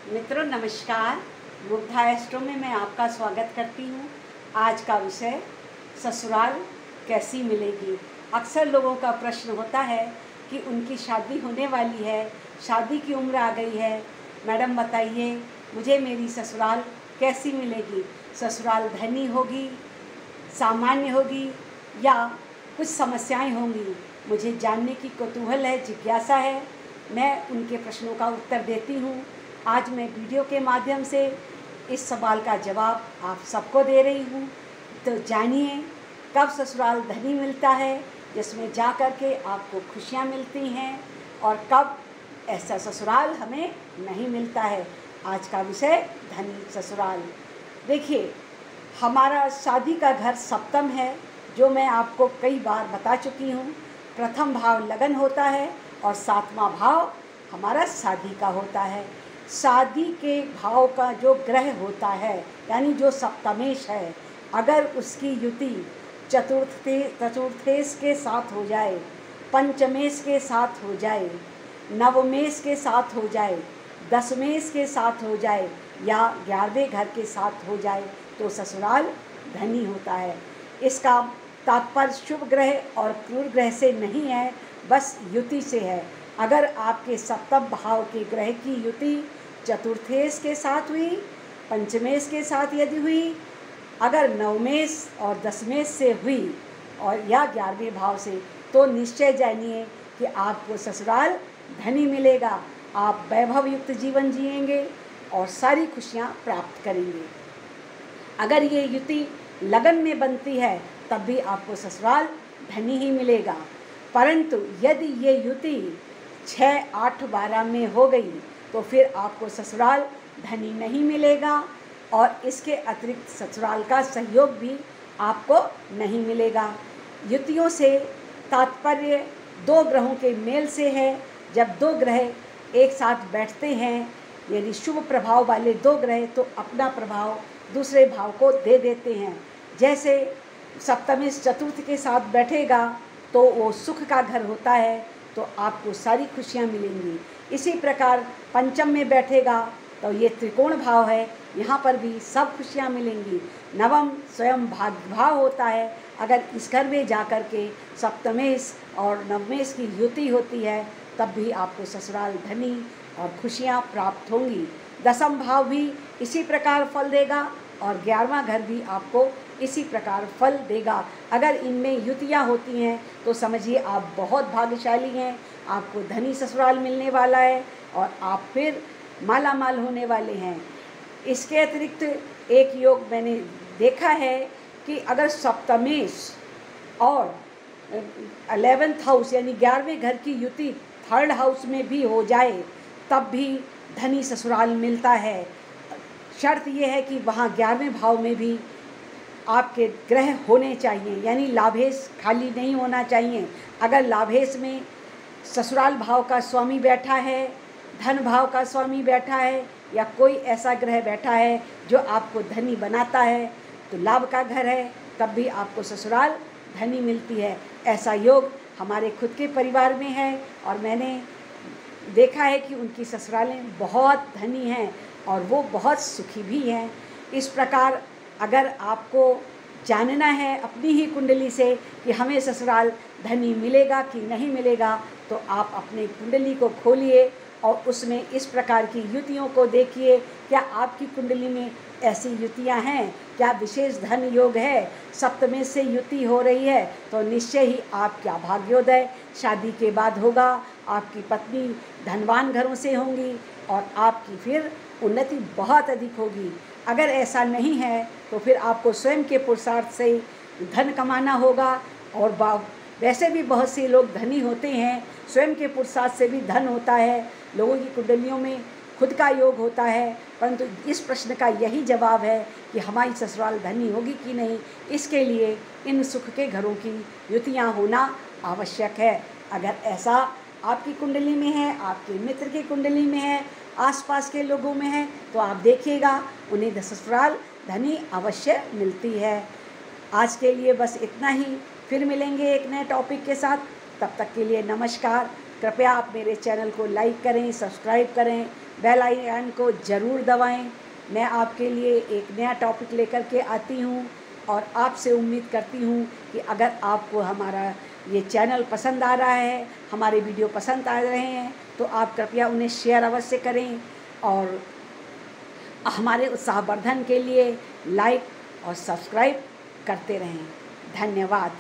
मित्रों नमस्कार। मुग्धा एस्ट्रो में मैं आपका स्वागत करती हूँ। आज का विषय ससुराल कैसी मिलेगी। अक्सर लोगों का प्रश्न होता है कि उनकी शादी होने वाली है, शादी की उम्र आ गई है, मैडम बताइए मुझे मेरी ससुराल कैसी मिलेगी। ससुराल धनी होगी, सामान्य होगी या कुछ समस्याएं होंगी। मुझे जानने की कौतूहल है, जिज्ञासा है। मैं उनके प्रश्नों का उत्तर देती हूँ। आज मैं वीडियो के माध्यम से इस सवाल का जवाब आप सबको दे रही हूँ। तो जानिए कब ससुराल धनी मिलता है, जिसमें जा कर के आपको खुशियाँ मिलती हैं, और कब ऐसा ससुराल हमें नहीं मिलता है। आज का विषय धनी ससुराल। देखिए, हमारा शादी का घर सप्तम है, जो मैं आपको कई बार बता चुकी हूँ। प्रथम भाव लगन होता है और सातवां भाव हमारा शादी का होता है। शादी के भाव का जो ग्रह होता है, यानी जो सप्तमेश है, अगर उसकी युति चतुर्थेश के साथ हो जाए, पंचमेश के साथ हो जाए, नवमेश के साथ हो जाए, दसमेश के साथ हो जाए या 11वें घर के साथ हो जाए, तो ससुराल धनी होता है। इसका तात्पर्य शुभ ग्रह और क्रूर ग्रह से नहीं है, बस युति से है। अगर आपके सप्तम भाव के ग्रह की युति चतुर्थेश के साथ हुई, पंचमेश के साथ यदि हुई, अगर नवमेश और दसमेश से हुई और या 11वें भाव से, तो निश्चय जानिए कि आपको ससुराल धनी मिलेगा। आप वैभव युक्त जीवन जिएंगे और सारी खुशियाँ प्राप्त करेंगे। अगर ये युति लगन में बनती है तब भी आपको ससुराल धनी ही मिलेगा। परंतु यदि ये युति 6, 8, 12 में हो गई तो फिर आपको ससुराल धनी नहीं मिलेगा, और इसके अतिरिक्त ससुराल का सहयोग भी आपको नहीं मिलेगा। युतियों से तात्पर्य दो ग्रहों के मेल से है। जब दो ग्रह एक साथ बैठते हैं, यदि शुभ प्रभाव वाले दो ग्रह, तो अपना प्रभाव दूसरे भाव को दे देते हैं। जैसे सप्तमेश चतुर्थ के साथ बैठेगा तो वो सुख का घर होता है, तो आपको सारी खुशियाँ मिलेंगी। इसी प्रकार पंचम में बैठेगा तो ये त्रिकोण भाव है, यहाँ पर भी सब खुशियाँ मिलेंगी। नवम स्वयं भाग्य भाव होता है। अगर इस घर में जा कर के सप्तमेश और नवमेश की युति होती है, तब भी आपको ससुराल धनी और खुशियाँ प्राप्त होंगी। दसम भाव भी इसी प्रकार फल देगा और 11वां घर भी आपको इसी प्रकार फल देगा। अगर इनमें युतियाँ होती हैं तो समझिए आप बहुत भाग्यशाली हैं, आपको धनी ससुराल मिलने वाला है और आप फिर माला माल होने वाले हैं। इसके अतिरिक्त एक योग मैंने देखा है कि अगर सप्तमेश और 11th हाउस यानी 11वें घर की युति 3rd हाउस में भी हो जाए, तब भी धनी ससुराल मिलता है। शर्त यह है कि वहाँ 11वें भाव में भी आपके ग्रह होने चाहिए, यानी लाभेश खाली नहीं होना चाहिए। अगर लाभेश में ससुराल भाव का स्वामी बैठा है, धन भाव का स्वामी बैठा है, या कोई ऐसा ग्रह बैठा है जो आपको धनी बनाता है, तो लाभ का घर है, तब भी आपको ससुराल धनी मिलती है। ऐसा योग हमारे खुद के परिवार में है और मैंने देखा है कि उनकी ससुरालें बहुत धनी हैं और वो बहुत सुखी भी हैं। इस प्रकार अगर आपको जानना है अपनी ही कुंडली से कि हमें ससुराल धनी मिलेगा कि नहीं मिलेगा, तो आप अपनी कुंडली को खोलिए और उसमें इस प्रकार की युतियों को देखिए। क्या आपकी कुंडली में ऐसी युतियां हैं? क्या विशेष धन योग है? सप्तमेश से युति हो रही है तो निश्चय ही आपका भाग्योदय शादी के बाद होगा। आपकी पत्नी धनवान घरों से होंगी और आपकी फिर उन्नति बहुत अधिक होगी। अगर ऐसा नहीं है तो फिर आपको स्वयं के पुरुषार्थ से धन कमाना होगा। और वैसे भी बहुत से लोग धनी होते हैं, स्वयं के पुरुषार्थ से भी धन होता है। लोगों की कुंडलियों में खुद का योग होता है, परंतु इस प्रश्न का यही जवाब है कि हमारी ससुराल धनी होगी कि नहीं, इसके लिए इन सुख के घरों की युतियाँ होना आवश्यक है। अगर ऐसा आपकी कुंडली में है, आपके मित्र की कुंडली में है, आसपास के लोगों में है, तो आप देखिएगा उन्हें ससुराल धनी अवश्य मिलती है। आज के लिए बस इतना ही। फिर मिलेंगे एक नए टॉपिक के साथ। तब तक के लिए नमस्कार। कृपया आप मेरे चैनल को लाइक करें, सब्सक्राइब करें, बेल आइकन को ज़रूर दबाएं। मैं आपके लिए एक नया टॉपिक लेकर के आती हूँ और आपसे उम्मीद करती हूँ कि अगर आपको हमारा ये चैनल पसंद आ रहा है, हमारे वीडियो पसंद आ रहे हैं, तो आप कृपया उन्हें शेयर अवश्य करें और हमारे उत्साहवर्धन के लिए लाइक और सब्सक्राइब करते रहें। धन्यवाद।